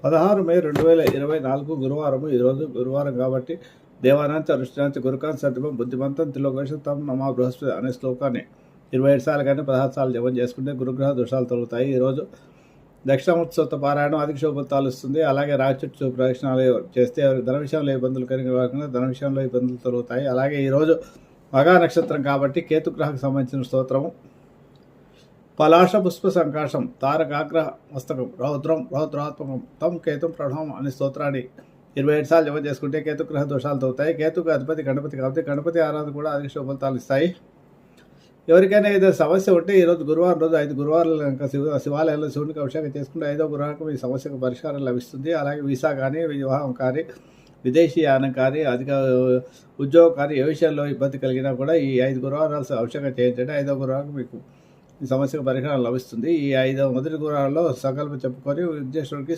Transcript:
16 మే 2024 గురువారము. ఈరోజు గురువారం కాబట్టి దేవానాంచ వృష్టినాంచ గురుకాంత సర్వం బుద్ధిమంతం త్రిలోకేశం నమా బృహస్పతి అనే శ్లోకాన్ని 27 సార్లు కానీ 16 సార్లు జపం చేసుకుంటే గురుగ్రహ దోషాలు తొలుగుతాయి. ఈరోజు దక్షిణామూర్తి పారాయణం అధిక శుభఫలితాలు ఇస్తుంది. అలాగే రాజచుట్టు ప్రదక్షిణాలు చేస్తే ఎవరికి ధన విషయంలో ఇబ్బందులు కలిగిన ధన విషయంలో ఇబ్బందులు తొలుగుతాయి. అలాగే ఈరోజు మగా నక్షత్రం కాబట్టి కేతుగ్రహకు సంబంధించిన స్తోత్రము పలాశ పుష్ప సంకాశం తారకాగ్రహ మస్తకం రౌద్రం రౌద్రాత్మకం తం కేతుం ప్రణవం అనే స్తోత్రాన్ని 27 సార్లు జపం చేసుకుంటే కేతుగ్రహ దోషాలు తగ్గుతాయి. కేతుకు అధిపతి గణపతి కాబట్టి గణపతి ఆరాధన కూడా అధిక శుభఫలితాలు ఇస్తాయి. ఎవరికైనా ఏదైనా సమస్య ఉంటే ఈరోజు గురువారం రోజు 5 గురువారాలు కనుక శివాలయంలో శివునికి అభిషేకం చేసుకుంటే 5వ గురువారం ఈ సమస్యకు పరిష్కారం లభిస్తుంది. అలాగే వీసా కానీ వివాహం కానీ విదేశీ యానం కానీ అధిక ఉద్యోగం కానీ ఏ విషయంలో ఇబ్బంది కలిగినా కూడా ఈ 5 గురువారాలు అభిషేకం చేయించండి. 5వ గురువారం మీకు ఈ సమస్యకు పరిష్కారం లభిస్తుంది. ఈ 5 మొదటి గురువారంలో సంకల్పం చెప్పుకొని విఘ్నేశ్వరుడికి